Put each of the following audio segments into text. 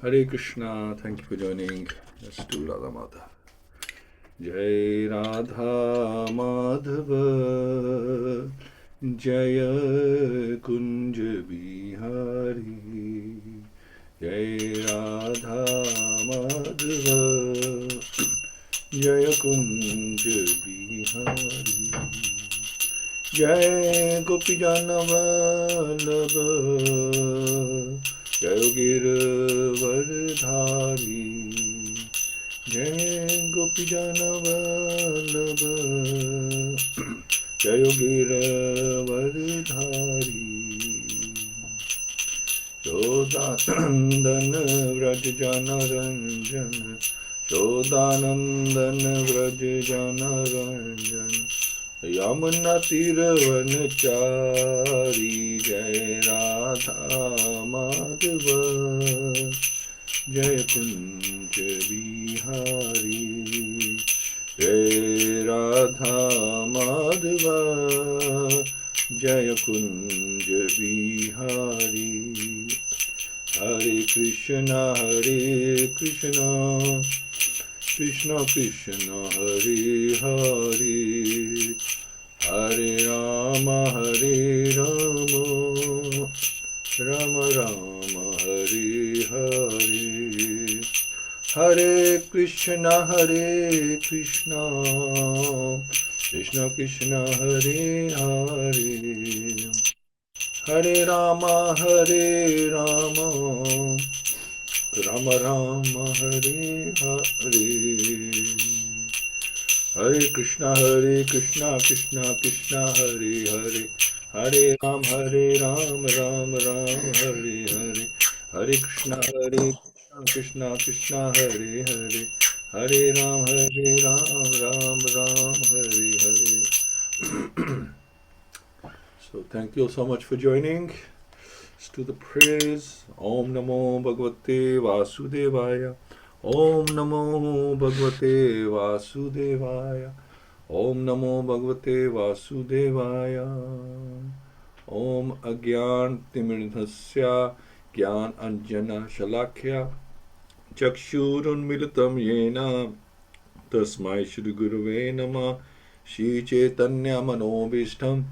Hare Krishna, thank you for joining. Let's do Radha Madhava. Jai Radha Madhava, Jaya Kunj Bihari. Jai Radha Madhava, Jaya Kunj Bihari. Jai Gopi Janavallabha, Jai Giravardhari. Jai Gopi Janavallabha, Jai Giravardhari. Shodanandana Vraj Jana Ranjana, Shodanandana Vraj Jana Ranjana, Yamuna Tiravanachari. Jai Radha Madhava, Jai Kunj Bihari. Jai Radha Madhava, Jai Kunj Bihari. Hare Krishna, Krishna Krishna, Hare Hare, Hare Rama, Rama Rama, Hare Hare. Hare Krishna, Krishna Krishna, Hare Hare, Hare Rama, Rama Rama, Hare Hare. Hare Krishna, Krishna Krishna, Hare Hare, Hare Ram, Ram Ram, Hare Hare. Hare Krishna, Krishna Krishna, Hare Hare, Hare Ram, Ram Ram, Hare Hare. So thank you so much for joining. Let's do the praise. Om Namo Bhagavate Vasudevaya. Om Namo Bhagavate Vasudevaya. Om Namo Bhagavate Vasudevaya. Om Agyan Timirthasya Gyan Anjana Shalakya Chakshurun Militam Yena Tasmai Shri Gurave Nama Shri Chaitanya Manobishtam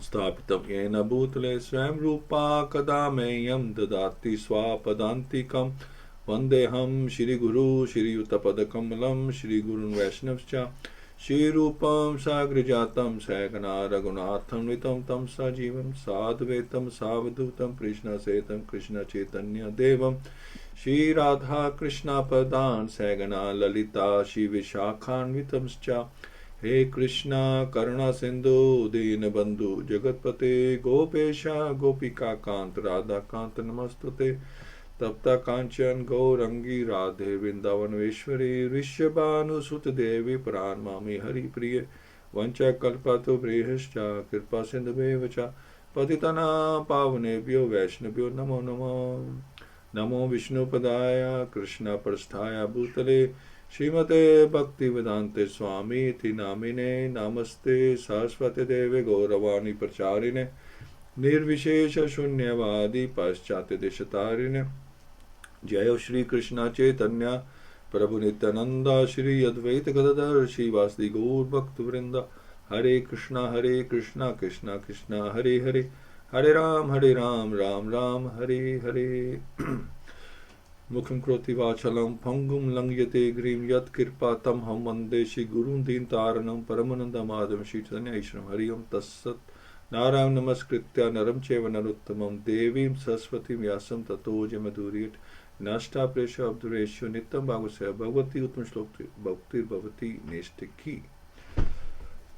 Sthapitam Yena Bhutale Swam Rupa Kadameyam Dadati Swapadantikam Vandeham Shri Guru Shri Utapadakamalam Shri Gurun Vaishnavscha Shri Rupam Sagrajatam Sagana Raghunatham Vitam Tam Sajivam Sadhvetam Savadutam Krishna Setam Krishna Chaitanya Devam Shri Radha Krishna Padan Sagana Lalita Shri Vishakhan Vitamscha He Krishna Karuna Sindhu Dinabandhu Jagatpate Gopesha Gopika Kant Radha Kant Namastute Tapta Kanchan Gaurangi Radhe Vrindavaneshwari Rishabhanu Sutta Devi Pran Mami Hari Priye Vancha Kalpato Brihascha Kirpa Sindhubevacha Patitana Pavanebhyo Vaishnavyo Namo Namo Namo Vishnu Padaya Krishna Prasthaya Bhutale Śrīmate Bhaktivedanta Swami Ti Namine Namaste Saraswati Deve Gauravani Pracharine Nirvishesha Shunyavadi Paschate Deshatarine Jaya Shri Krishna Chaitanya Prabhu Nityananda Shri Advaita Gadadhar Shri Vasdi Gaur Bhakta Vrinda Hare Krishna Krishna Krishna Hare Hare Hare Ram Ram Ram Hare Hare Mukham Kroti Vachalam Pangum Langyate Grim Yat Kirpa Tam Ham Vande Shri Gurun Din Taranam Paramananda Madham Shri Chaitanya Ishram Hariyam Tassat Narayan Namaskritya Naram Cheva Naruttamam Devim Saraswatim Vyasam Tato Jamaduriyat Nashta Presha Abdureshu Nitam Bhagavata-Sevayā Bhagavati Uttam Shlokti Bhakti Bhavati Nestiki.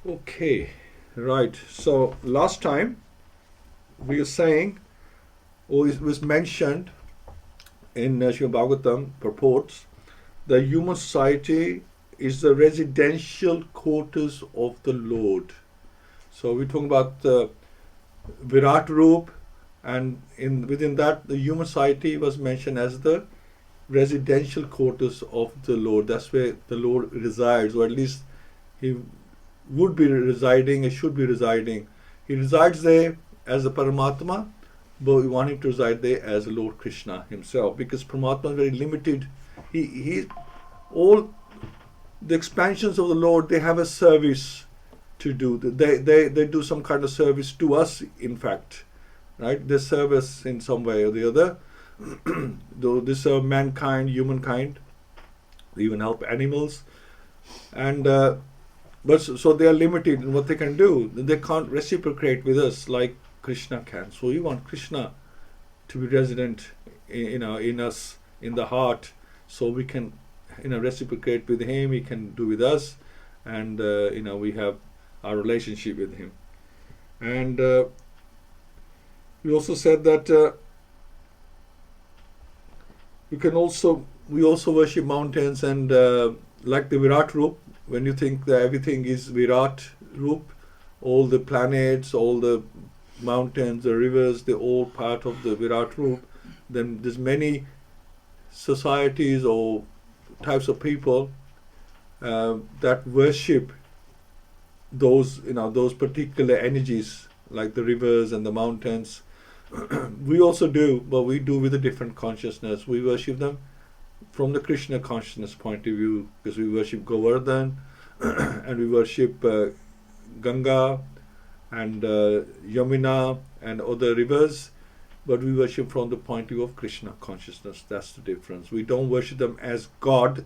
Okay, right. So last time we were saying, or it was mentioned in Śrīmad-Bhāgavatam purports, the human society is the residential quarters of the Lord. So we're talking about the Virat Roop, and within that the human society was mentioned as the residential quarters of the Lord. That's where the Lord resides, or at least he would be residing, he should be residing. He resides there as a Paramatma, but we want him to reside there as Lord Krishna himself, because Paramatma is very limited. He all the expansions of the Lord, they have a service to do. They do some kind of service to us, in fact, right? They serve us in some way or the other. Though they serve mankind, humankind, they even help animals, and but so they are limited in what they can do. They can't reciprocate with us like Krishna can. So we want Krishna to be resident in us, in the heart, so we can reciprocate with him. He can do with us, and we have our relationship with him. And we also said that we also worship mountains, and like the Virat Roop, when you think that everything is Virat Roop, all the planets, all the mountains, the rivers, they're all part of the Virat Roop, then there's many societies or types of people that worship those particular energies, like the rivers and the mountains. We also do, but we do with a different consciousness. We worship them from the Krishna consciousness point of view, because we worship Govardhan and we worship Ganga and Yamuna and other rivers, but we worship from the point of view of Krishna consciousness. That's the difference. We don't worship them as God.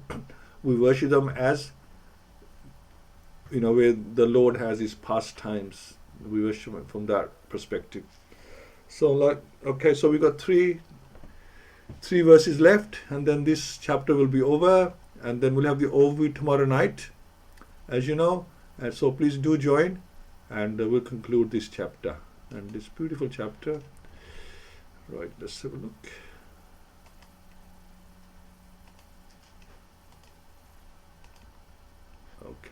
We worship them as, where the Lord has his pastimes. We worship him from that perspective. So so we got three verses left, and then this chapter will be over, and then we'll have the overview tomorrow night, as you know. And so please do join, and we'll conclude this chapter, and this beautiful chapter. Right, let's have a look. Okay.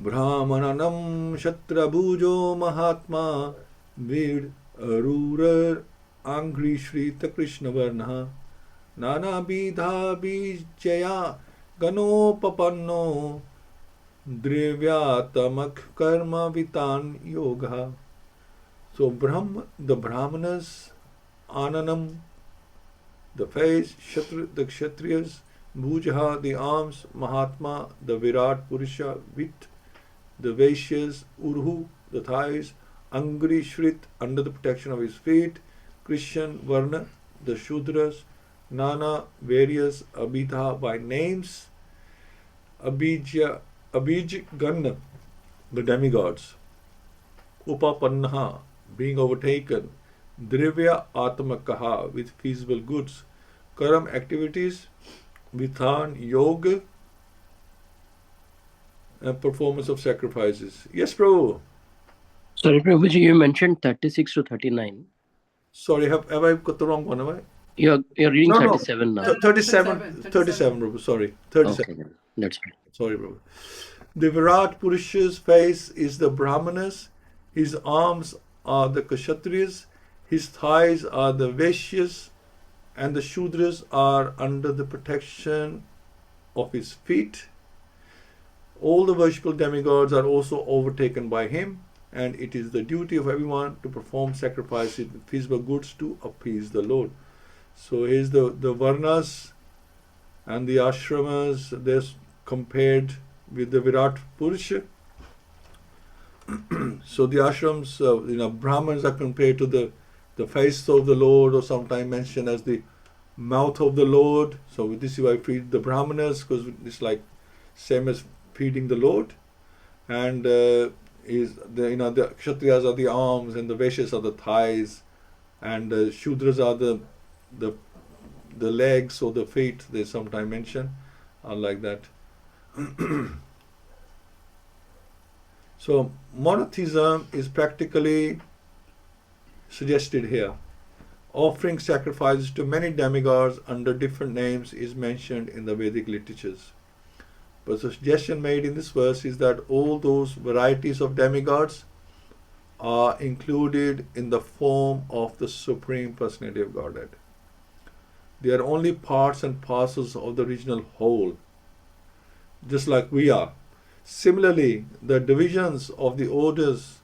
Brahmananam Shatrabhujo Mahatma Vir Arurar Angri Shrita Krishna Varna Nana Bidha Bijaya Ganopapanno Drivyatamak Karma Vitan Yoga. So the Brahmanas, Ananam, the face, the Kshatriyas, Bhujaha, the arms, Mahatma, the Virat Purusha, Vit, the Vaishyas, Urhu, the thighs, Angri Shrit, under the protection of his feet, Krishna, Varna, the Shudras, Nana, various, Abhidha, by names, Abhij Ganna, the demigods, Upapannaha, being overtaken, Drivya Atmakaha, with feasible goods, Karam, activities, Vithan, yoga, and performance of sacrifices. Yes, Prabhu. Sorry, Prabhuji, you mentioned 36 to 39. Sorry, have I got the wrong one? Have I? You're reading 37 now. 37, Prabhu. Sorry, 37. Okay, that's fine. Sorry, Prabhu. The Virat Purusha's face is the Brahmanas, his arms are the Kshatriyas, his thighs are the Vaishyas, and the Shudras are under the protection of his feet. All the worshipful demigods are also overtaken by him, and it is the duty of everyone to perform sacrifices with feasible goods to appease the Lord. So here's the Varnas and the Ashramas, they're compared with the Virat Purusha. So the ashrams, Brahmins are compared to the face of the Lord, or sometimes mentioned as the mouth of the Lord. So this is why I feed the Brahmanas, because it's like same as feeding the Lord. And the Kshatriyas are the arms, and the Vaishyas are the thighs, and the Shudras are the legs or the feet. They sometimes mention are like that. So monotheism is practically suggested here. Offering sacrifices to many demigods under different names is mentioned in the Vedic literatures. But the suggestion made in this verse is that all those varieties of demigods are included in the form of the Supreme Personality of Godhead. They are only parts and parcels of the original whole, just like we are. Similarly, the divisions of the orders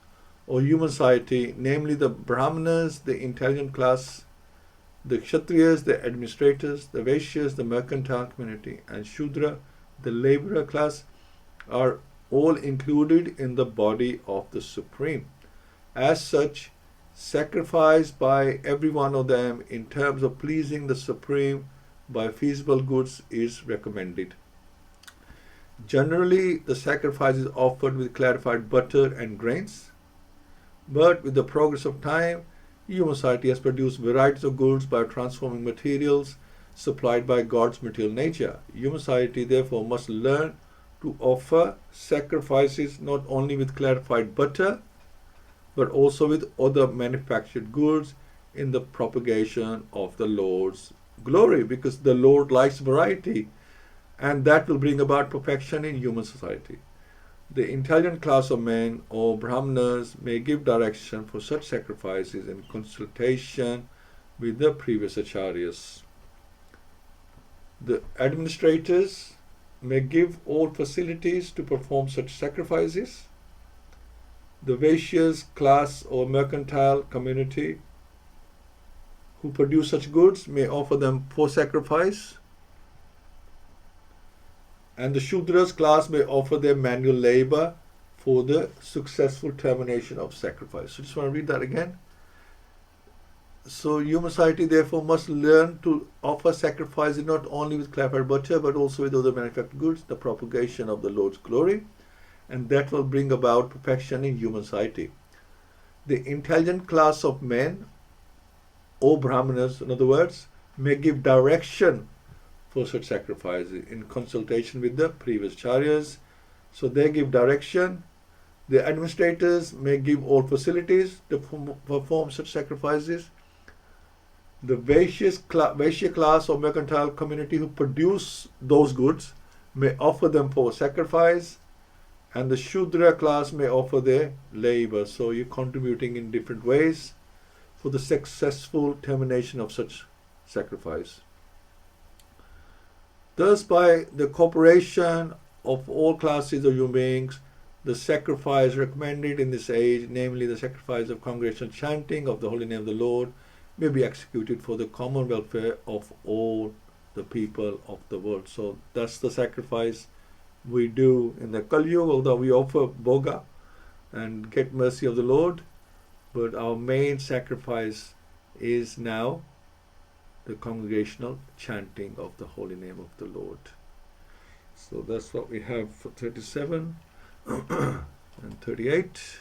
or human society, namely the Brahmanas, the intelligent class, the Kshatriyas, the administrators, the Vaishyas, the mercantile community, and Shudra, the laborer class, are all included in the body of the Supreme. As such, sacrifice by every one of them in terms of pleasing the Supreme by feasible goods is recommended. Generally, the sacrifice is offered with clarified butter and grains, but with the progress of time, human society has produced varieties of goods by transforming materials supplied by God's material nature. Human society therefore must learn to offer sacrifices not only with clarified butter, but also with other manufactured goods in the propagation of the Lord's glory, because the Lord likes variety, and that will bring about perfection in human society. The intelligent class of men or Brahmanas may give direction for such sacrifices in consultation with the previous Acharyas. The administrators may give all facilities to perform such sacrifices. The Vaishyas class or mercantile community who produce such goods may offer them for sacrifice, and the Shudras class may offer their manual labor for the successful termination of sacrifice. So just want to read that again. So human society therefore must learn to offer sacrifices not only with clarified butter but also with other manufactured goods, the propagation of the Lord's glory, and that will bring about perfection in human society. The intelligent class of men, or Brahmanas in other words, may give direction for such sacrifices in consultation with the previous Acharyas. So they give direction. The administrators may give all facilities to perform such sacrifices. The Vaishya class or mercantile community who produce those goods may offer them for sacrifice, and the Shudra class may offer their labor. So you're contributing in different ways for the successful termination of such sacrifice. Thus, by the cooperation of all classes of human beings, the sacrifice recommended in this age, namely the sacrifice of congregational chanting of the holy name of the Lord, may be executed for the common welfare of all the people of the world. So that's the sacrifice we do in the Kali Yuga, although we offer Bhoga and get mercy of the Lord, but our main sacrifice is now the congregational chanting of the holy name of the Lord. So that's what we have for 37 and 38.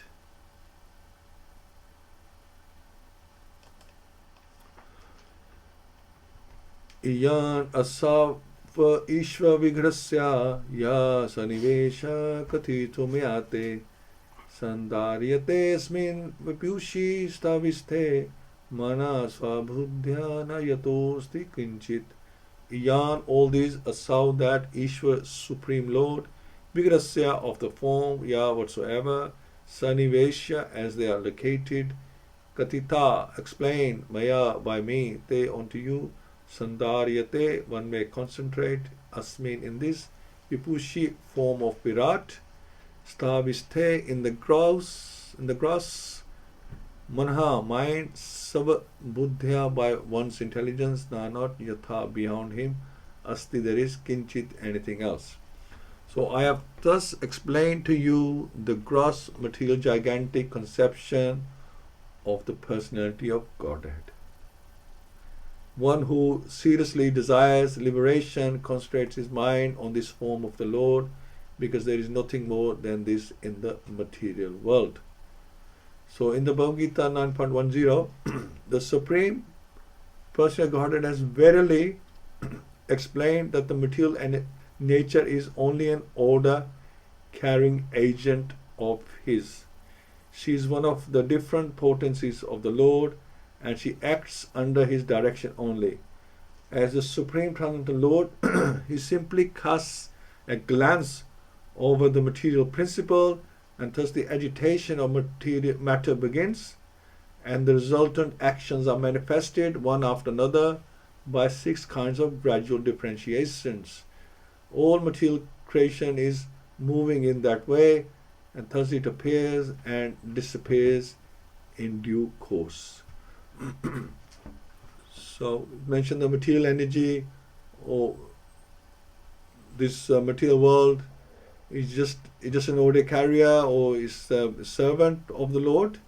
Iyan asava ishva vigrasya ya sanivesha katito meyate sandaryate esmin vipyushi staviste mana svabhudhyana yatosti kinchit. Iyan, all these assaw that Ishva, Supreme Lord, Vigrasya of the form, Ya whatsoever, Sanivesha as they are located, Katita explain, Maya by me, Te unto you, Sandaryate one may concentrate, Asmin in this, Vipushi form of Virat, Staviste in the grass, Manha mind, Sava Buddhya by one's intelligence, not Yatha beyond him, Asti there is Kinchit anything else. So I have thus explained to you the gross material gigantic conception of the personality of Godhead. One who seriously desires liberation concentrates his mind on this form of the Lord, because there is nothing more than this in the material world. So in the Bhagavad-Gita 9.10, the Supreme Personal Godhead has verily explained that the material nature is only an order-carrying agent of His. She is one of the different potencies of the Lord, and she acts under His direction only. As the Supreme Transcendental Lord, He simply casts a glance over the material principle, and thus the agitation of material matter begins, and the resultant actions are manifested one after another by 6 kinds of gradual differentiations. All material creation is moving in that way, and thus it appears and disappears in due course. So, mention the material energy, or this material world is just an ordinary carrier, or is a servant of the Lord,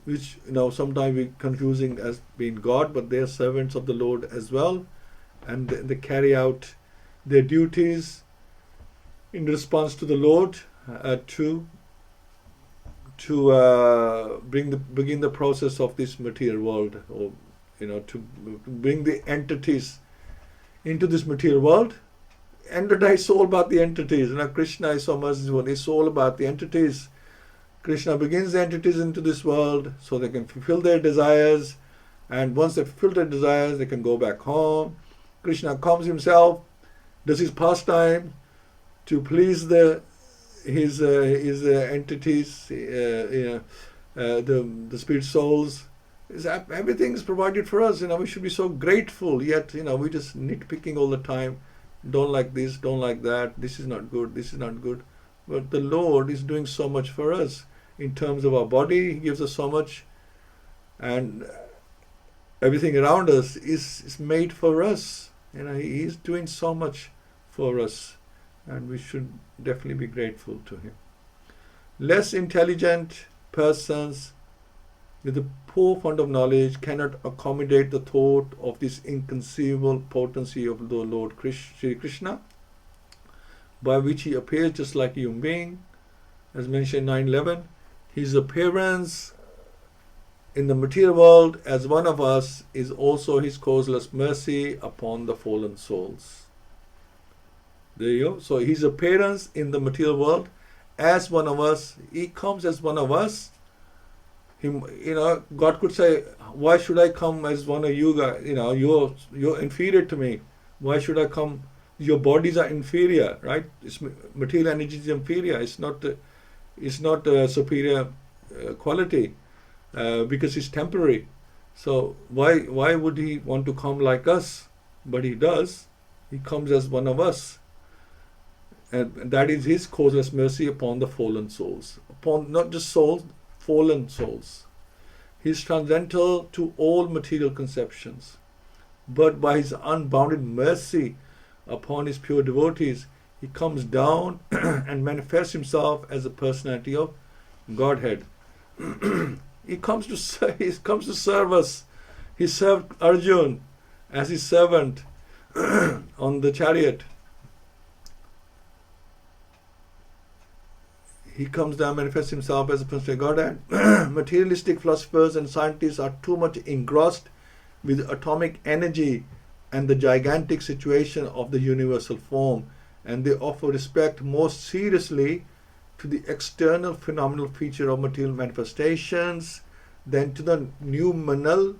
which sometimes we confusing as being God, but they are servants of the Lord as well, and they carry out their duties in response to the Lord, to begin the process of this material world, or to bring the entities into this material world. Entity is all about the entities. Krishna is so merciful. It's all about the entities. Krishna begins the entities into this world so they can fulfill their desires, and once they fulfill their desires, they can go back home. Krishna comes himself, does his pastime to please his entities, the spirit souls. Everything is provided for us. We should be so grateful. Yet we just nitpicking all the time. Don't like this, don't like that. This is not good. This is not good. But the Lord is doing so much for us in terms of our body. He gives us so much, and everything around us is made for us. He is doing so much for us, and we should definitely be grateful to Him. Less intelligent persons with a poor fund of knowledge cannot accommodate the thought of this inconceivable potency of the Lord Sri Krishna, by which He appears just like a human being, as mentioned in 9:11. His appearance in the material world as one of us is also His causeless mercy upon the fallen souls. There you go. So His appearance in the material world as one of us, He comes as one of us. God could say, why should I come as one of you guys? You're inferior to me. Why should I come? Your bodies are inferior, right? Material energy is inferior. It's not a superior quality, because it's temporary. So why would He want to come like us? But He does. He comes as one of us, and that is His causeless mercy upon the fallen souls. Upon not just souls, fallen souls. He is transcendental to all material conceptions, but by His unbounded mercy upon His pure devotees, He comes down and manifests Himself as a personality of Godhead. He comes to serve us. He served Arjun as His servant on the chariot. He comes down, manifests Himself as a personality of Godhead. Materialistic philosophers and scientists are too much engrossed with atomic energy and the gigantic situation of the universal form, and they offer respect most seriously to the external phenomenal feature of material manifestations than to the noumenal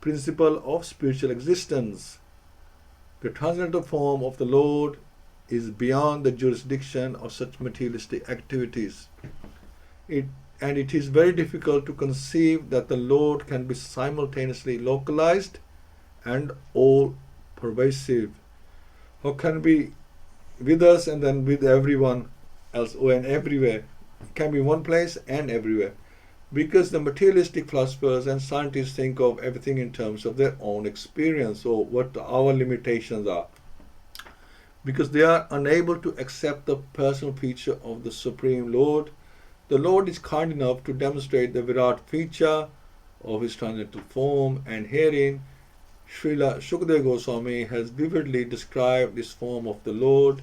principle of spiritual existence. The transcendental form of the Lord is beyond the jurisdiction of such materialistic activities. It is very difficult to conceive that the Lord can be simultaneously localized and all-pervasive. How can be with us and then with everyone else, and everywhere? It can be one place and everywhere. Because the materialistic philosophers and scientists think of everything in terms of their own experience, or what our limitations are. Because they are unable to accept the personal feature of the Supreme Lord, the Lord is kind enough to demonstrate the Virat feature of His transcendental form, and herein Srila Shukadeva Goswami has vividly described this form of the Lord.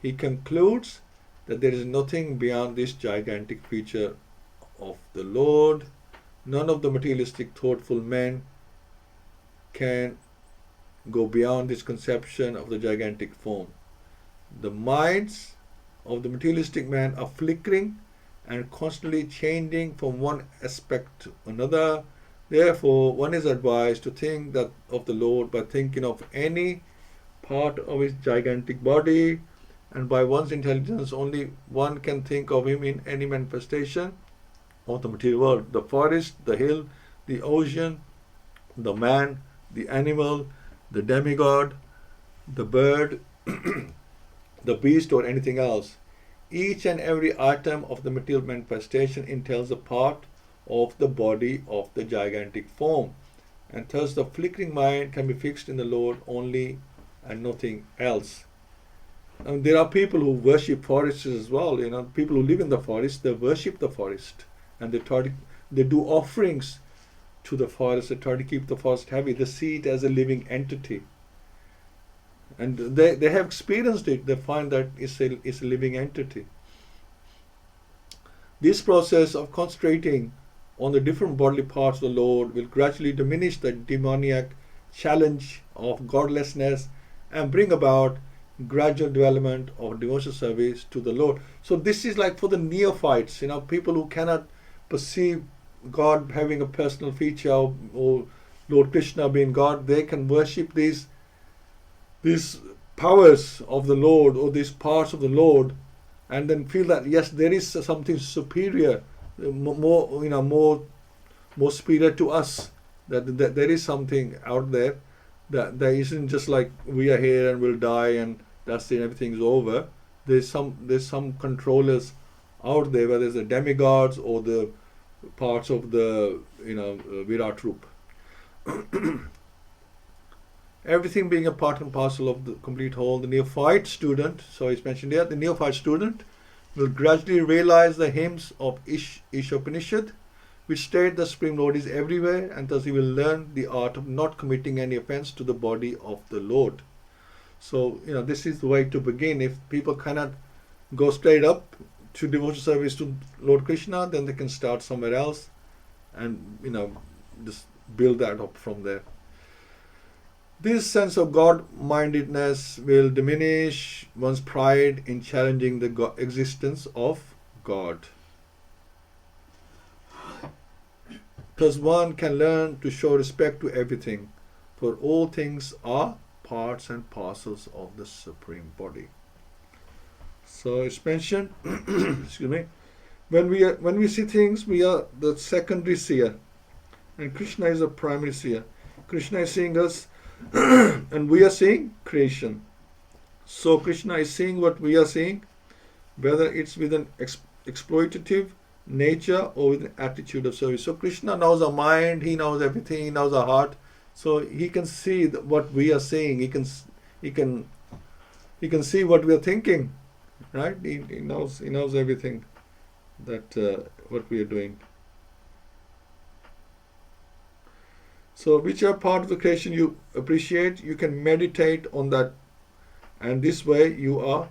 He concludes that there is nothing beyond this gigantic feature of the Lord. None of the materialistic thoughtful men can go beyond this conception of the gigantic form. The minds of the materialistic man are flickering and constantly changing from one aspect to another. Therefore, one is advised to think that of the Lord by thinking of any part of His gigantic body, and by one's intelligence only one can think of Him in any manifestation of the material world. The forest, the hill, the ocean, the man, the animal, the demigod, the bird, the beast, or anything else. Each and every atom of the material manifestation entails a part of the body of the gigantic form, and thus the flickering mind can be fixed in the Lord only and nothing else. And there are people who worship forests as well. People who live in the forest, they worship the forest, and they do offerings to the forest. They try to keep the forest happy. They see it as a living entity, and they have experienced it. They find that it's a living entity. This process of concentrating on the different bodily parts of the Lord will gradually diminish the demoniac challenge of godlessness and bring about gradual development of devotional service to the Lord. So this is like for the neophytes, people who cannot perceive God having a personal feature or Lord Krishna being God. They can worship these powers of the Lord or these parts of the Lord, and then feel that yes, there is something superior, more superior to us. That there is something out there that isn't just like we are here and we'll die and that's it, everything's over. There's some controllers out there, whether it's the demigods or the parts of the Virat Roop. Everything being a part and parcel of the complete whole, the neophyte student, so it's mentioned here, the neophyte student will gradually realize the hymns of Ishopanishad, which state the Supreme Lord is everywhere, and thus he will learn the art of not committing any offense to the body of the Lord. So, this is the way to begin. If people cannot go straight up to devotional service to Lord Krishna, then they can start somewhere else and, just build that up from there. This sense of God-mindedness will diminish one's pride in challenging the existence of God. Thus one can learn to show respect to everything, for all things are parts and parcels of the Supreme Body. So it's mentioned, excuse me, when we see things, we are the secondary seer, and Krishna is a primary seer. Krishna is seeing us, and we are seeing creation. So Krishna is seeing what we are seeing, whether it's with an exploitative nature or with an attitude of service. So Krishna knows our mind, he knows everything, he knows our heart. So he can see what we are saying. He can see what we are thinking, right? He knows everything that what we are doing. So whichever part of the creation you appreciate, you can meditate on that, and this way you are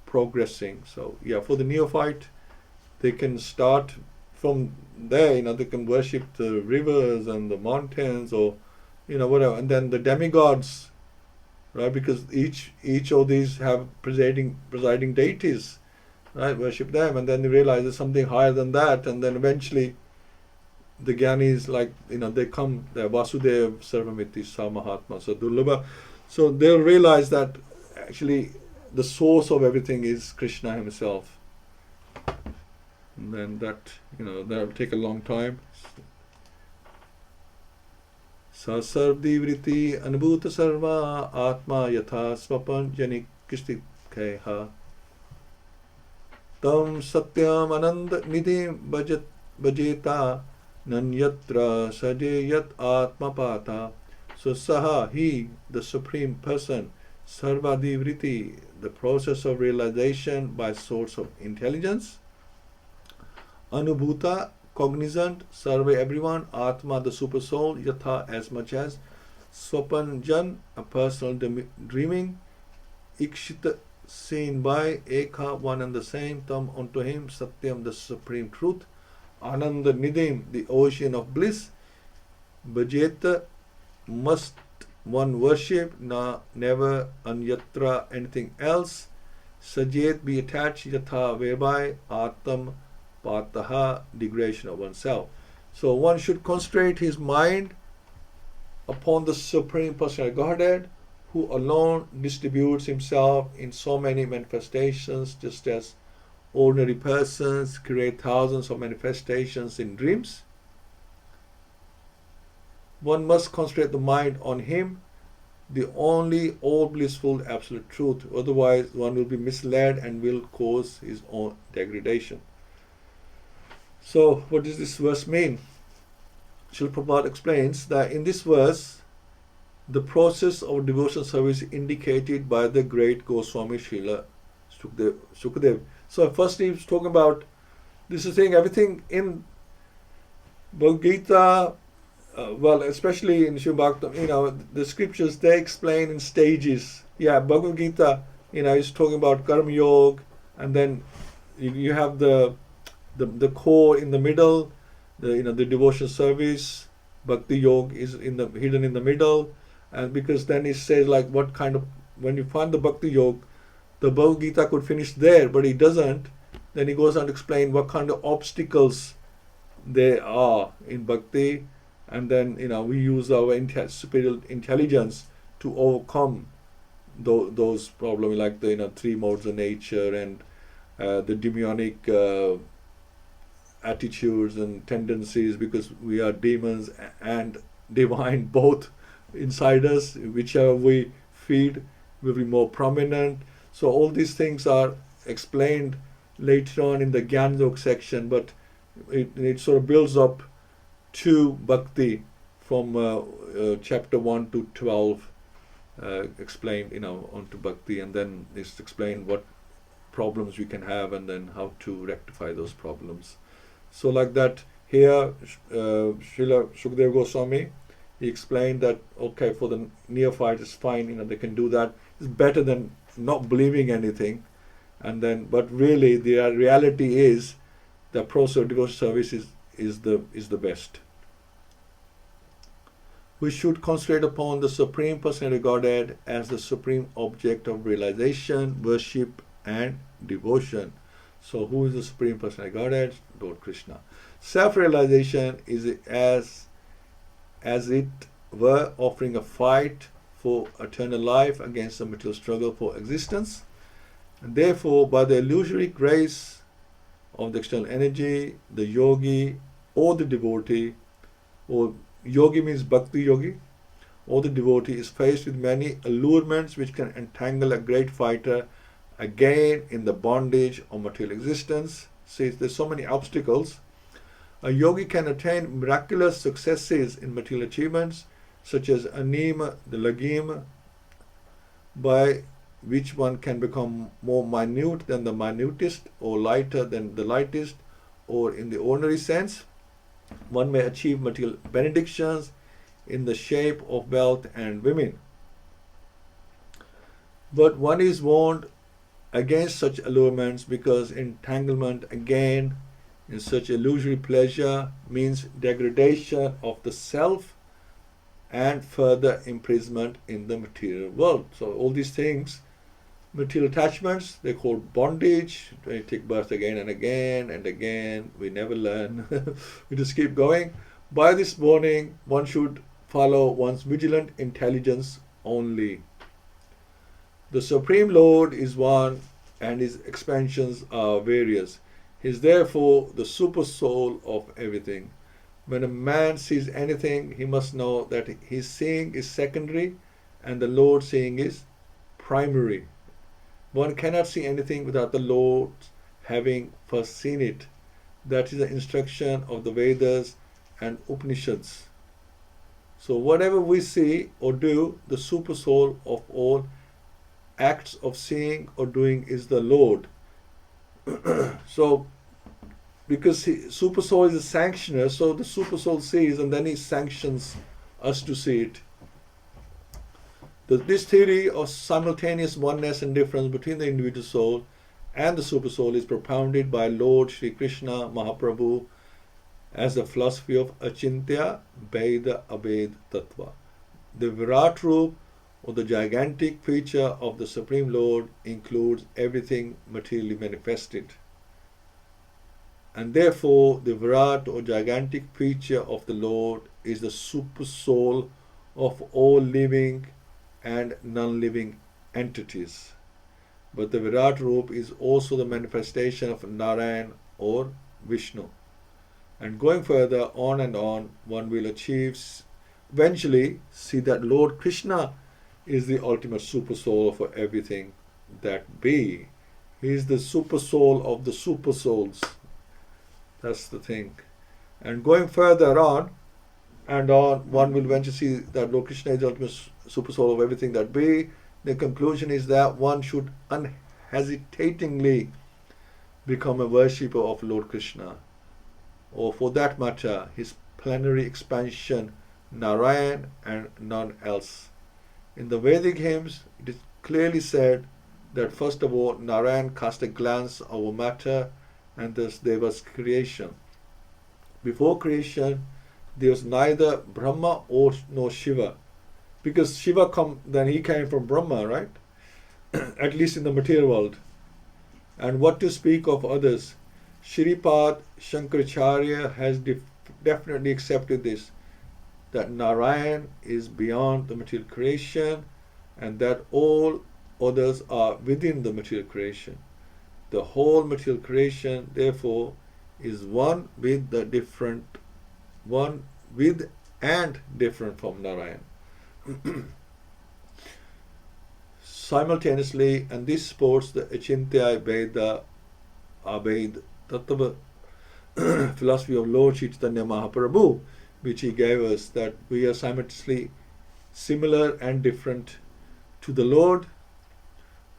progressing. So for the neophyte, they can start from there. They can worship the rivers and the mountains, or whatever, and then the demigods, right? Because each of these have presiding deities, right? Worship them, and then they realize there's something higher than that, and then eventually the Gyanis, they come, they're Vasudev, Sarvamiti, Samahatma, so Durlabha. So they'll realize that actually the source of everything is Krishna himself. And then that'll take a long time. Sa sarvdi vriti anubhuta sarva atma yatha swapan janik kistikha tam satyam anand nidhi bhajeta nanyatra sajeyat atmapata. So saha, he, the Supreme Person, sarvadivriti, the process of realization by source of intelligence, anubhuta, cognizant, sarve, everyone, atma, the super soul, yatha, as much as, swapanjan, a personal dreaming, ikshita, seen by, ekha, one and the same, tam, unto him, satyam, the supreme truth, ananda nidim, the ocean of bliss, bhajeta, must one worship, never, anyatra, anything else, sajet, be attached, yatha, whereby, atam, pataha, degradation of oneself. So one should concentrate his mind upon the Supreme Personality Godhead, who alone distributes himself in so many manifestations, just as ordinary persons create thousands of manifestations in dreams. One must concentrate the mind on him, the only all blissful absolute truth. Otherwise, one will be misled and will cause his own degradation. So, what does this verse mean? Srila Prabhupada explains that in this verse, the process of devotional service indicated by the great Goswami Srila Sukadev. So, first he was talking about this is saying everything in Bhagavad-Gita, well, especially in Śrīmad-Bhāgavatam, the scriptures, they explain in stages. Yeah, Bhagavad-Gita, is talking about Karma Yoga, and then you have the core in the middle, the devotion service. Bhakti Yoga is hidden in the middle, and because then it says like what kind of, when you find the Bhakti Yoga, the Bhagavad Gita could finish there, but it doesn't. Then he goes on to explain what kind of obstacles there are in bhakti, and then we use our superior intelligence to overcome those problems, like the three modes of nature and the demonic attitudes and tendencies, because we are demons and divine both inside us. Whichever we feed will be more prominent. So all these things are explained later on in the Gyan Yoga section, but it sort of builds up to bhakti from chapter 1 to 12, explained onto bhakti, and then it's explained what problems we can have and then how to rectify those problems. So like that here, Srila Sukadeva Goswami, he explained that okay, for the neophyte it's fine, they can do that. It's better than not believing anything. And then, but really, the reality is, the process of devotional service is the best. We should concentrate upon the Supreme Personality of Godhead as the supreme object of realization, worship, and devotion. So, who is the Supreme Personality of Godhead? Lord Krishna. Self-realization is as it were offering a fight for eternal life against the material struggle for existence. And therefore, by the illusory grace of the external energy, the yogi or the devotee, or yogi means bhakti yogi, or the devotee is faced with many allurements which can entangle a great fighter again in the bondage of material existence. See, there's so many obstacles. A yogi can attain miraculous successes in material achievements, such as anima, the lagima, by which one can become more minute than the minutest, or lighter than the lightest, or in the ordinary sense, one may achieve material benedictions in the shape of wealth and women. But one is warned against such allurements, because entanglement again in such illusory pleasure means degradation of the self and further imprisonment in the material world. So all these things, material attachments, they're called bondage. We take birth again and again and again. We never learn. We just keep going. By this warning, one should follow one's vigilant intelligence only. The Supreme Lord is one, and his expansions are various. He is therefore the super soul of everything. When a man sees anything, he must know that his seeing is secondary and the Lord seeing is primary. One cannot see anything without the Lord having first seen it. That is the instruction of the Vedas and Upanishads. So whatever we see or do, the super soul of all acts of seeing or doing is the Lord. So because super soul is a sanctioner, so the super soul sees and then he sanctions us to see it. This theory of simultaneous oneness and difference between the individual soul and the super soul is propounded by Lord Shri Krishna Mahaprabhu as the philosophy of Achintya Bheda Abhed Tattva. The Virat Roop, or the gigantic feature of the Supreme Lord, includes everything materially manifested. And therefore, the Virat, or gigantic feature of the Lord, is the super soul of all living and non-living entities. But the Virat Roop is also the manifestation of Narayan or Vishnu. And going further on and on, one will eventually see that Lord Krishna is the ultimate super soul for everything that be. He is the super soul of the super souls. That's the thing. And going further on and on, one will eventually see that Lord Krishna is the ultimate super soul of everything that be. The conclusion is that one should unhesitatingly become a worshipper of Lord Krishna, or for that matter, his plenary expansion, Narayan, and none else. In the Vedic hymns, it is clearly said that first of all, Narayan cast a glance over matter, and thus there was creation. Before creation, there was neither Brahma nor Shiva, because Shiva then he came from Brahma, right? At least in the material world. And what to speak of others? Shripad Shankaracharya has definitely accepted this, that Narayan is beyond the material creation and that all others are within the material creation. The whole material creation, therefore, is one with and different from Narayan. Simultaneously, and this supports the Achintya Veda Abhed Tattva philosophy of Lord Chaitanya Mahaprabhu, which he gave us, that we are simultaneously similar and different to the Lord.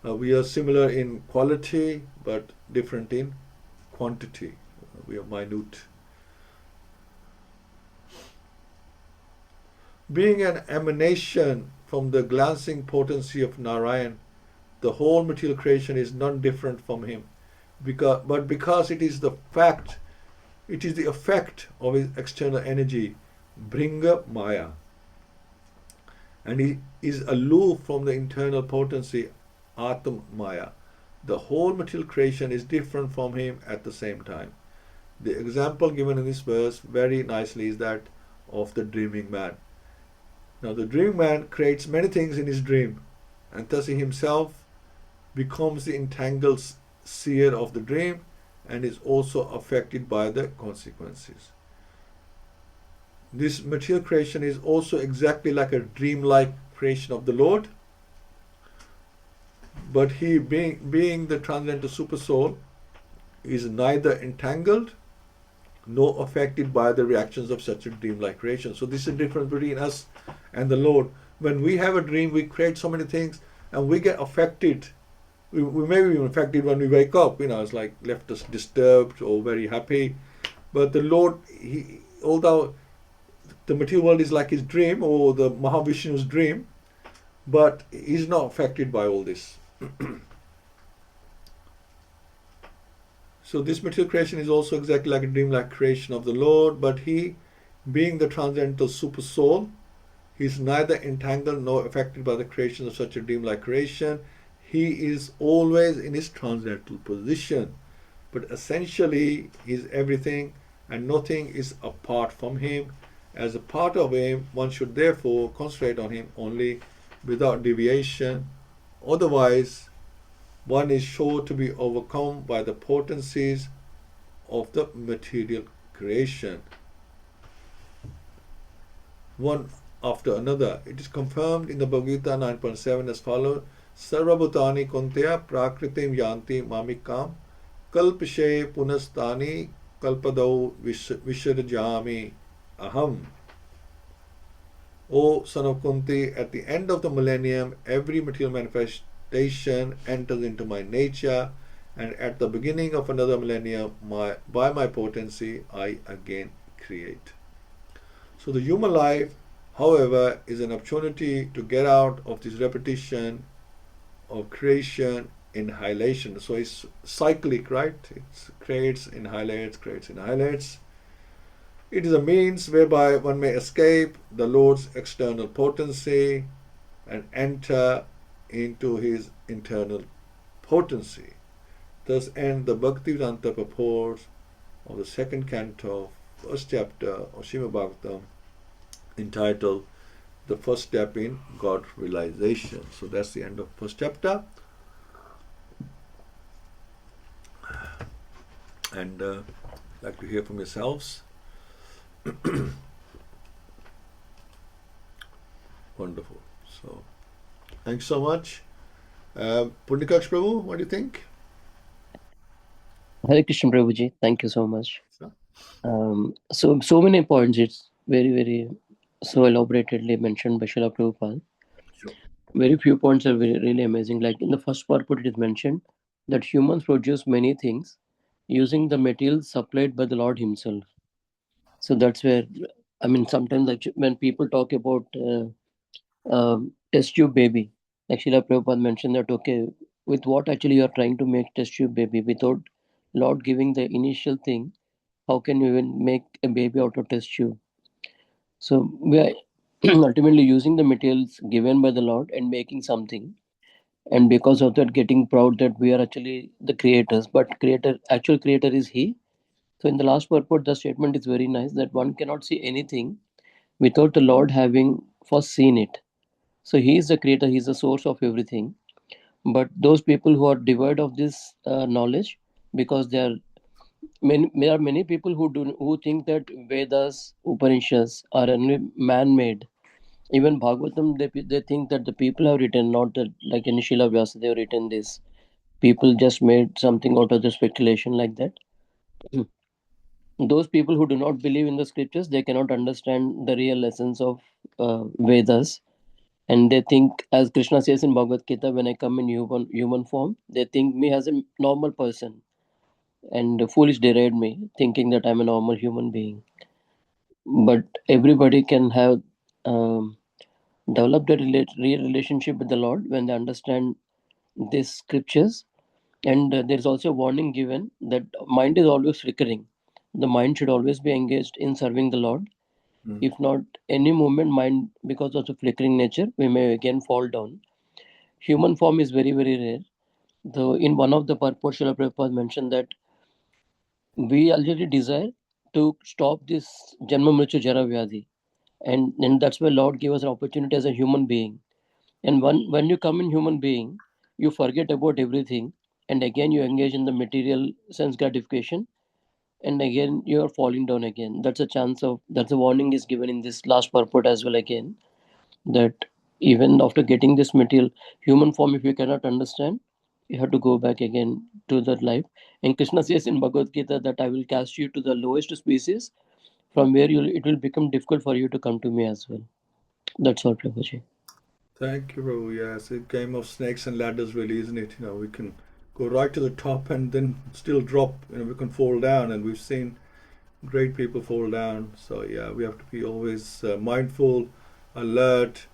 We are similar in quality but different in quantity. We are minute. Being an emanation from the glancing potency of Narayan, the whole material creation is none different from him. But because it is the effect of his external energy, Bringa Maya, and he is aloof from the internal potency, Atam Maya. The whole material creation is different from him at the same time. The example given in this verse very nicely is that of the dreaming man. Now the dreaming man creates many things in his dream, and thus he himself becomes the entangled seer of the dream and is also affected by the consequences. This material creation is also exactly like a dream-like creation of the Lord, but he being the transcendental super soul is neither entangled nor affected by the reactions of such a dream-like creation. So this is the difference between us and the Lord. When we have a dream, we create so many things and we get affected. We may be even affected when we wake up, it's like left us disturbed or very happy. But the Lord, although the material world is like his dream or the Mahavishnu's dream, but he's not affected by all this. So this material creation is also exactly like a dream-like creation of the Lord, but he, being the transcendental super soul, he is neither entangled nor affected by the creation of such a dream-like creation. He is always in his transcendental position, but essentially he is everything and nothing is apart from him. As a part of him, one should therefore concentrate on him only without deviation. Otherwise, one is sure to be overcome by the potencies of the material creation, one after another. It is confirmed in the Bhagavad-Gita 9.7 as follows: Sarvabhutani kuntya prakritim yanti mamikam kalpashe punastani kalpadau visharjami aham. O son of Kunti, at the end of the millennium, every material manifestation enters into my nature, and at the beginning of another millennium, by my potency, I again create. So the human life, however, is an opportunity to get out of this repetition of creation, annihilation. So it's cyclic, right? It creates, annihilates, creates, annihilates. It is a means whereby one may escape the Lord's external potency and enter into his internal potency. Thus end the Bhaktivedanta purport of the second canto, first chapter of Śrīmad-Bhāgavatam, entitled The First Step in God Realization. So that's the end of first chapter. And I'd like to hear from yourselves. Wonderful. So Thanks so much. Pundikaksh Prabhu, what do you think? Hare Krishna Prabhuji, thank you so much. Sure. So many points. It's very so elaborately mentioned by Srila Prabhupada. Sure. Very few points are really amazing. Like in the first purport, it is mentioned that humans produce many things using the materials supplied by the Lord Himself. So that's where, I mean, sometimes when people talk about test tube baby, like Srila Prabhupada mentioned that, okay, with what actually you are trying to make test tube baby without Lord giving the initial thing, how can you even make a baby out of test tube? So we are ultimately using the materials given by the Lord and making something, and because of that getting proud that we are actually the creators, but actual creator is He. So in the last purport the statement is very nice, that one cannot see anything without the Lord having first seen it. So He is the creator, He is the source of everything. But those people who are devoid of this knowledge, because there are many people who think that Vedas, Upanishads are only man-made. Even Bhagavatam, they think that the people have written, not that like in Srila Vyasa they have written this. People just made something out of the speculation like that. Those people who do not believe in the scriptures, they cannot understand the real essence of Vedas, and they think, as Krishna says in Bhagavad-Gita, when I come in human form, they think me as a normal person, and foolish deride me, thinking that I'm a normal human being. But everybody can have developed a real relationship with the Lord when they understand these scriptures. And there's also a warning given that mind is always flickering. The mind should always be engaged in serving the Lord. Mm. If not, any moment mind, because of the flickering nature, we may again fall down. Human form is very rare. Though in one of the purports, Srila Prabhupada mentioned that we already desire to stop this Janma Mritu Jara Vyadhi. And that's why Lord gave us an opportunity as a human being. And when you come in human being, you forget about everything, and again you engage in the material sense gratification, and again you are falling down again. That's a warning is given in this last purport as well again, that even after getting this material human form, if you cannot understand, you have to go back again to that life. And Krishna says in Bhagavad-Gita that I will cast you to the lowest species, from where it will become difficult for you to come to me as well. That's all, Prabhuji. Thank you, Prabhu. Yes, a game of snakes and ladders, really, isn't it? We can go right to the top and then still drop. We can fall down, and we've seen great people fall down. So yeah, we have to be always mindful, alert,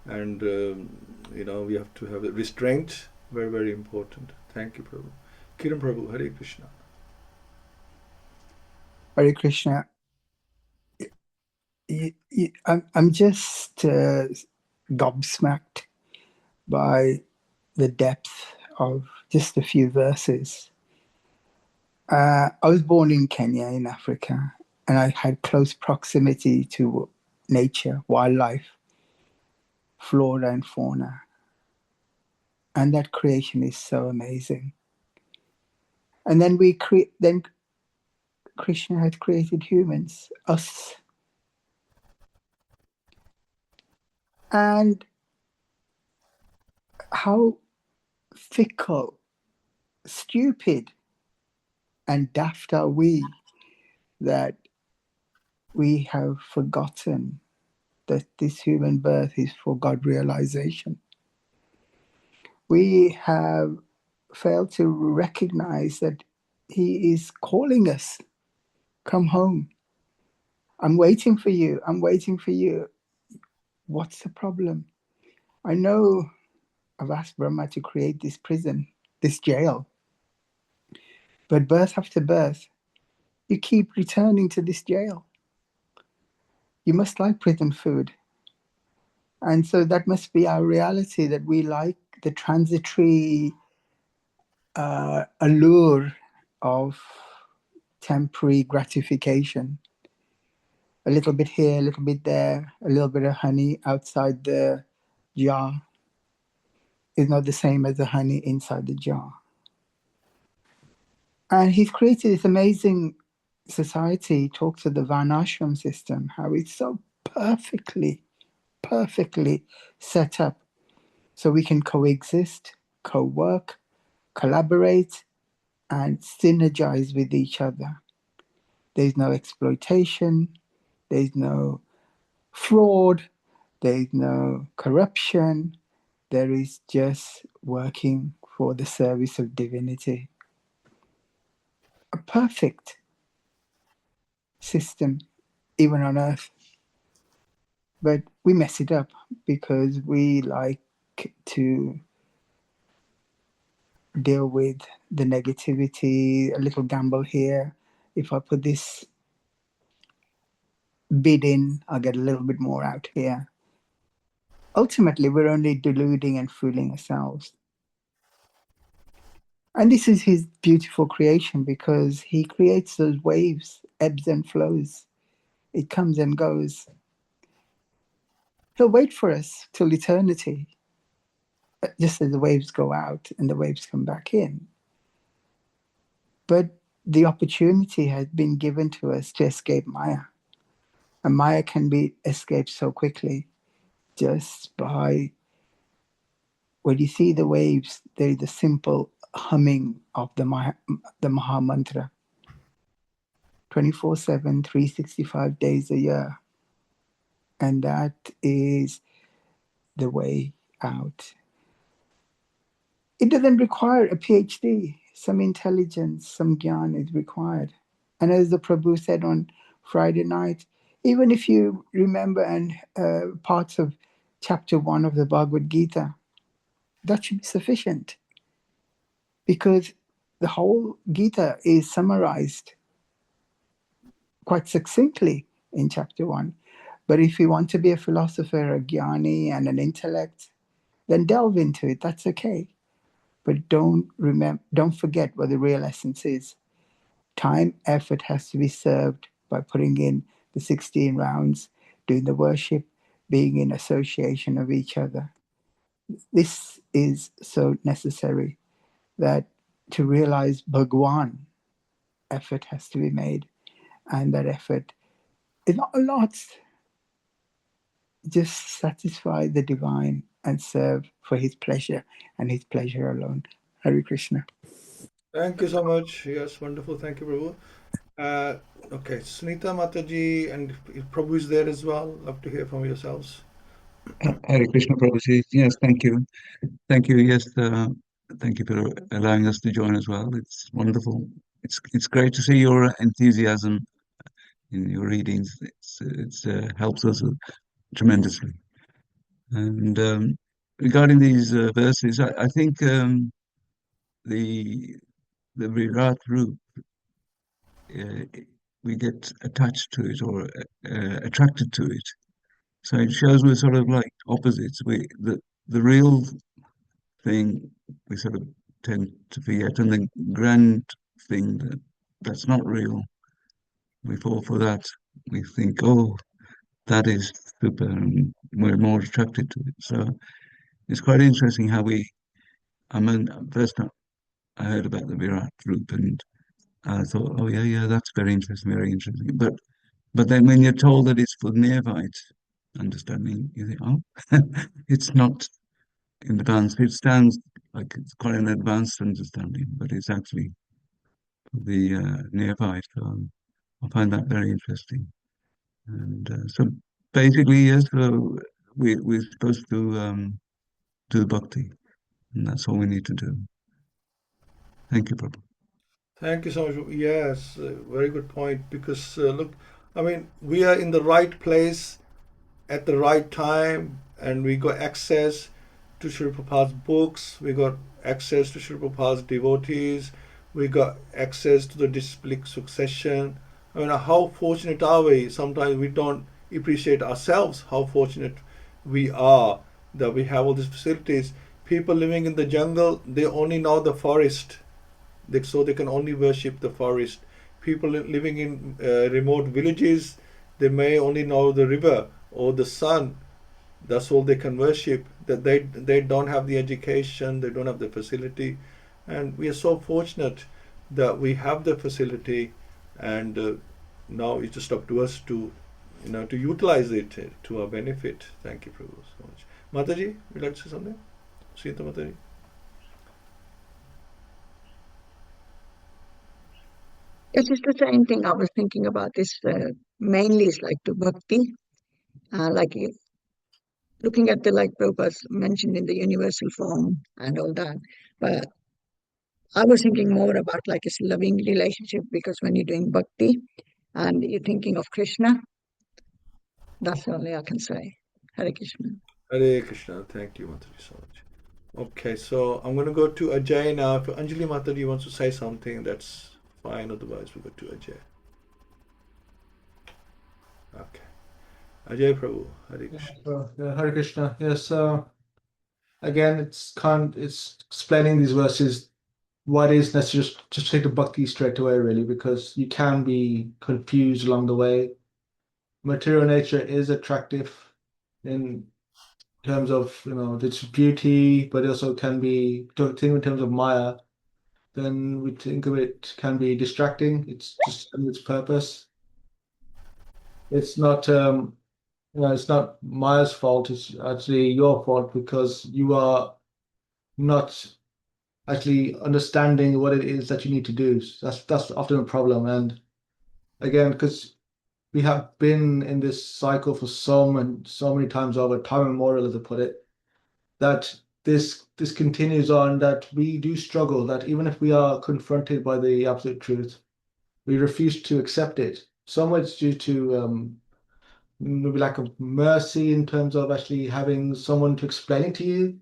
and we have to have restraint. Very important. Thank you, Prabhu. Kiran Prabhu, Hare Krishna. Hare Krishna. I'm just gobsmacked by the depth of just a few verses. I was born in Kenya, in Africa, and I had close proximity to nature, wildlife, flora and fauna. And that creation is so amazing. And then then Krishna had created humans, us. And how fickle, stupid, and daft are we that we have forgotten that this human birth is for God realization. We have failed to recognize that He is calling us. Come home. I'm waiting for you. I'm waiting for you. What's the problem? I know I've asked Brahma to create this prison, this jail. But birth after birth, you keep returning to this jail. You must like prison food. And so that must be our reality, that we like the transitory allure of temporary gratification. A little bit here, a little bit there, a little bit of honey outside the jar is not the same as the honey inside the jar. And he's created this amazing society. He talks of the Varnashram system, how it's so perfectly set up. so we can coexist, co-work, collaborate, and synergize with each other. There's no exploitation, there's no fraud, there's no corruption. There is just working for the service of divinity. A perfect system, even on earth. But we mess it up because we like to deal with the negativity, a little gamble here. If I put this bid in, I'll get a little bit more out here. Ultimately, we're only deluding and fooling ourselves. And this is his beautiful creation, because he creates those waves, ebbs and flows. It comes and goes. He'll wait for us till eternity, just as the waves go out and the waves come back in. But the opportunity has been given to us to escape Maya. And Maya can be escaped so quickly just by, when you see the waves, there is a simple humming of the Maha Mantra. 24/7, 365 days a year. And that is the way out. It doesn't require a PhD. Some intelligence, some gyan is required. And as the Prabhu said on Friday night, even if you remember parts of chapter 1 of the Bhagavad-Gita, that should be sufficient. Because the whole Gita is summarized quite succinctly in chapter 1. But if you want to be a philosopher, a jnani, and an intellect, then delve into it. That's okay. But don't forget what the real essence is. Time, effort has to be served by putting in the 16 rounds, doing the worship, being in association of each other. This is so necessary that to realize Bhagwan, effort has to be made. And that effort is not a lot. Just satisfy the divine and serve for his pleasure and his pleasure alone. Hare Krishna. Thank you so much. Yes, wonderful. Thank you, Prabhu. Okay, Sunita Mataji and Prabhu is there as well. Love to hear from yourselves. Hare Krishna Prabhuji. Yes, thank you. Thank you. Yes, thank you for allowing us to join as well. It's wonderful. It's great to see your enthusiasm in your readings. It's helps us tremendously. And regarding these verses, I think the Virat Roop, we get attached to it or attracted to it. So it shows we're sort of like opposites. The real thing we sort of tend to forget, and the grand thing that's not real, we fall for that. We think, oh, that is super, and we're more attracted to it. So it's quite interesting how first time I heard about the Virat group, and I thought, oh yeah, that's very interesting, very interesting. But then when you're told that it's for Nirvite understanding, you think, oh, it's not advanced. It sounds like it's quite an advanced understanding, but it's actually the Nirvite. I find that very interesting. And so basically, yes, we're supposed to do bhakti, and that's all we need to do. Thank you, Prabhu. Thank you so much. Yes, very good point. Because look, I mean, we are in the right place at the right time, and we got access to Srila Prabhupada's books, we got access to Srila Prabhupada's devotees, we got access to the disciplic succession. I mean, how fortunate are we? Sometimes we don't appreciate ourselves how fortunate we are that we have all these facilities. People living in the jungle, they only know the forest, so they can only worship the forest. People living in remote villages, they may only know the river or the sun. That's all they can worship. That they don't have the education, they don't have the facility, and we are so fortunate that we have the facility, and now it's just up to us to to utilize it to our benefit. Thank you, Prabhu, so much. Mataji, would you like to say something? Sita Mataji? It's just the same thing I was thinking about this. Mainly is like to bhakti, like looking at the like Prabhupada's mentioned in the universal form and all that. But I was thinking more about like a loving relationship, because when you're doing bhakti and you're thinking of Krishna, that's only I can say. Hare Krishna. Hare Krishna. Thank you, Mataji, so much. Okay, so I'm going to go to Ajay now. If Anjali Mataji wants to say something, that's fine. Otherwise, we go to Ajay. Okay. Ajay Prabhu, Hare Krishna. So, Hare Krishna. Yes, again, it's explaining these verses. What is necessary, just take the bhakti straight away, really, because you can be confused along the way. Material nature is attractive in terms of, its beauty, but it also can be, don't think in terms of Maya, then we think of it can be distracting. It's just its purpose. It's not, it's not Maya's fault. It's actually your fault, because you are not actually understanding what it is that you need to do. So that's often a problem. And again, because we have been in this cycle for so many times over, time immemorial, as I put it, that this continues on, that we do struggle, that even if we are confronted by the absolute truth, we refuse to accept it. Some of it's due to maybe lack of mercy in terms of actually having someone to explain it to you.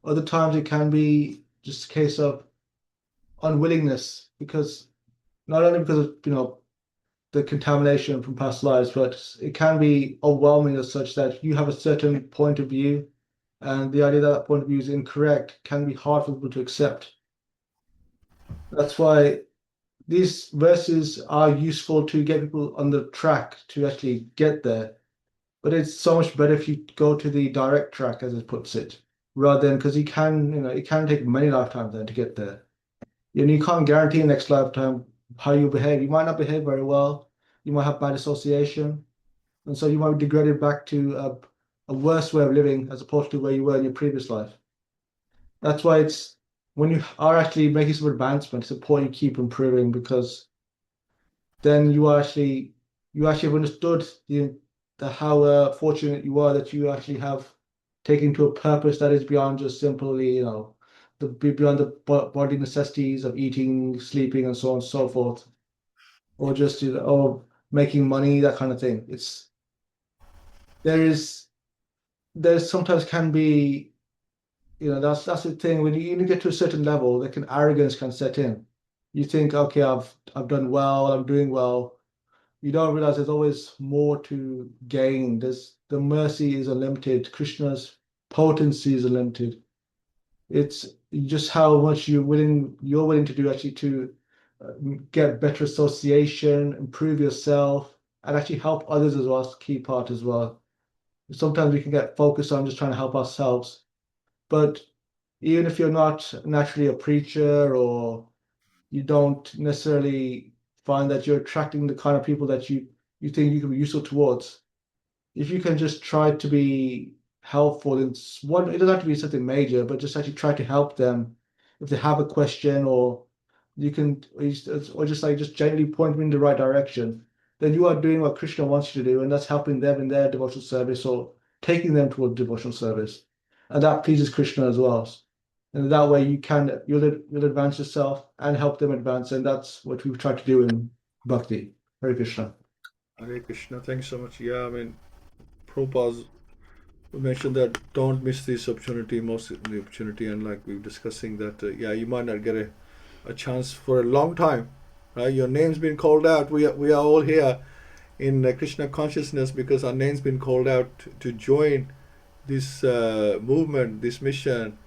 Other times it can be just a case of unwillingness, because not only because of the contamination from past lives, but it can be overwhelming as such that you have a certain point of view, and the idea that that point of view is incorrect can be hard for people to accept. That's why these verses are useful to get people on the track to actually get there. But it's so much better if you go to the direct track, as it puts it, rather than, because it can take many lifetimes then to get there. You can't guarantee next lifetime how you behave. You might not behave very well. You might have bad association, and so you might be degraded back to a worse way of living as opposed to where you were in your previous life. That's why it's, when you are actually making some advancement, it's important you keep improving, because then you actually have understood how fortunate you are that you actually have taken to a purpose that is beyond just simply beyond the body necessities of eating, sleeping, and so on and so forth, or just making money, that kind of thing. There's sometimes can be, that's the thing, when you get to a certain level, arrogance can set in. You think, okay, I've done well, I'm doing well. You don't realize there's always more to gain. The mercy is unlimited. Krishna's potency is unlimited. It's just how much you're willing to do actually to get better association, improve yourself, and actually help others as well. That's the key part as well. Sometimes we can get focused on just trying to help ourselves, but even if you're not naturally a preacher, or you don't necessarily find that you're attracting the kind of people that you think you can be useful towards, if you can just try to be helpful in one, it doesn't have to be something major, but just actually try to help them if they have a question, or you can, or just gently point them in the right direction, then you are doing what Krishna wants you to do, and that's helping them in their devotional service, or taking them towards devotional service, and that pleases Krishna as well. And that way you'll advance yourself and help them advance, and that's what we try to do in bhakti. Hare Krishna. Hare Krishna. Thanks so much. Yeah, I mean, Prabhupada mentioned that don't miss this opportunity, the opportunity, and like we were discussing that, you might not get a chance for a long time, right? Your name's been called out. We are all here in Krishna consciousness because our name's been called out to join this movement, this mission,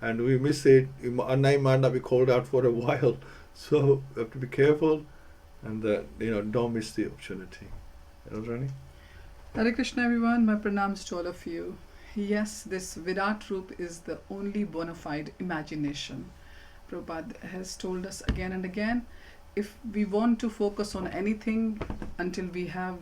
and we miss it. Our name might not be called out for a while, so we have to be careful, and don't miss the opportunity. Rani? Hare Krishna everyone, my pranams to all of you. Yes, this Virat Roop is the only bona fide imagination. Prabhupada has told us again and again, if we want to focus on anything until we have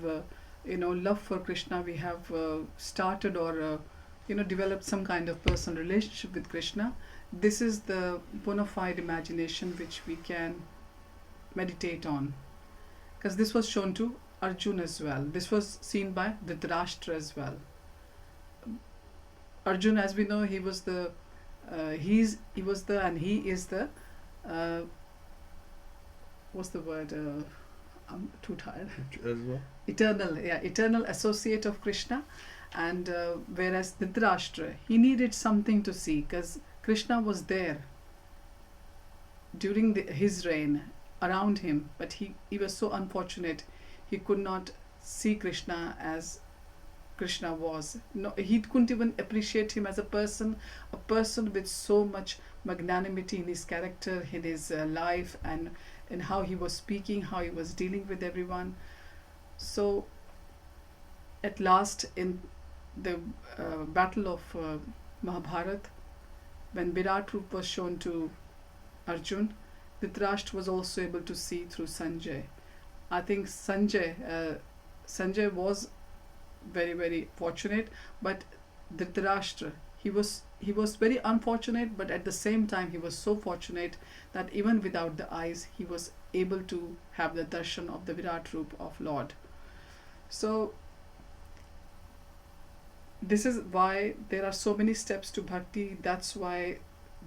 love for Krishna, we have started or developed some kind of personal relationship with Krishna, this is the bona fide imagination which we can meditate on. Because this was shown to Arjuna as well. This was seen by Dhritarashtra as well. Arjuna, as we know, he is the what's the word? I'm too tired. As well. Eternal associate of Krishna. And whereas Dhritarashtra, he needed something to see, because Krishna was there during his reign around him, but he was so unfortunate he could not see Krishna as Krishna was. No, he couldn't even appreciate him as a person with so much magnanimity in his character, in his life, and in how he was speaking, how he was dealing with everyone. So at last, in the battle of Mahabharata, when Virat Roop was shown to Arjun, Dhritarashtra was also able to see through Sanjay. I think Sanjay was very, very fortunate, but Dhritarashtra, he was very unfortunate, but at the same time he was so fortunate that even without the eyes he was able to have the darshan of the Virat Roop of Lord. So this is why there are so many steps to bhakti. That's why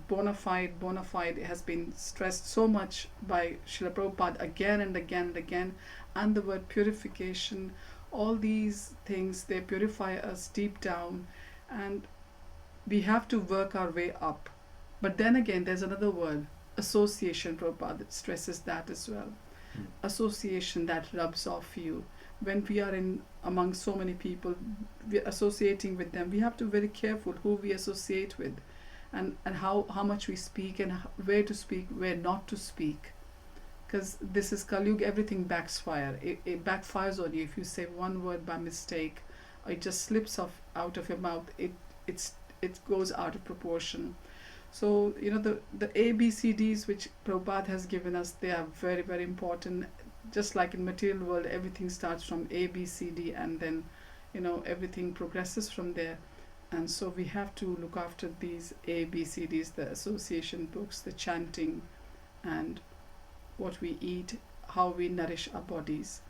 bona fide has been stressed so much by Srila Prabhupada again and again and again. And the word purification, all these things, they purify us deep down, and we have to work our way up. But then again, there's another word, association. Prabhupada stresses that as well. Association that rubs off you. When we are among so many people, we're associating with them, we have to be very careful who we associate with, and how much we speak, and where to speak, where not to speak. Because this is Kali Yuga, everything backfires. It backfires on you if you say one word by mistake, or it just slips out of your mouth. It goes out of proportion. So the ABCDs which Prabhupada has given us, they are very, very important. Just like in material world, everything starts from A, B, C, D, and then everything progresses from there. And so we have to look after these A, B, C, Ds, the association books, the chanting, and what we eat, how we nourish our bodies.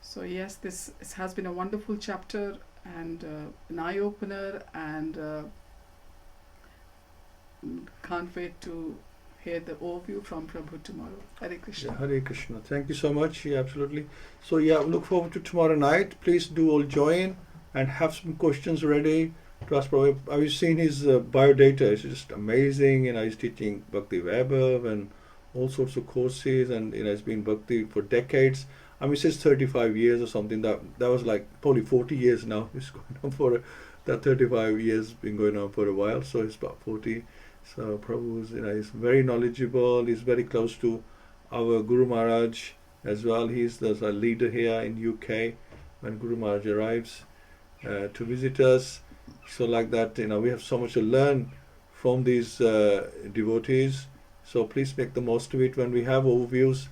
So yes, this has been a wonderful chapter and an eye-opener, and can't wait to hear the overview from Prabhu tomorrow. Hare Krishna. Yeah, Hare Krishna. Thank you so much. Yeah, absolutely. So yeah, look forward to tomorrow night. Please do all join and have some questions ready to ask Prabhu. I've seen his biodata. It's just amazing. He's teaching Bhakti Vaibhav and all sorts of courses, and he's been Bhakti for decades. I mean, it says 35 years or something. That was like probably 40 years now. It's going on for that 35 years been going on for a while. So it's about 40. So Prabhu's, is very knowledgeable. He's very close to our Guru Maharaj as well. He's the leader here in UK when Guru Maharaj arrives to visit us. So like that, we have so much to learn from these devotees. So please make the most of it when we have overviews.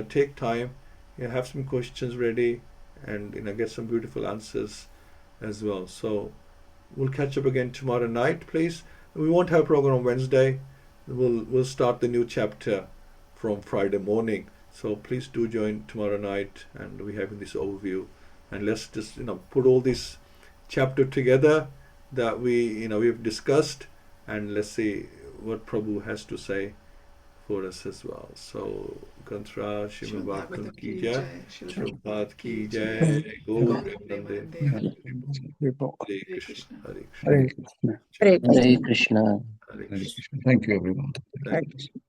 Take time, have some questions ready, and get some beautiful answers as well. So we'll catch up again tomorrow night, please. We won't have a program on Wednesday. We'll start the new chapter from Friday morning. So please do join tomorrow night, and we have this overview. And let's just put all this chapter together that we've discussed, and let's see what Prabhu has to say for us as well. So Kantra Śrīmad-Bhāgavatam ki jai, Prabhupada ki jai, Gaur Hare Krishna, Hare Krishna, Hare Krishna. Hare Krishna. Hare Hare Krishna. Krishna. Thank you, everyone. Thank you.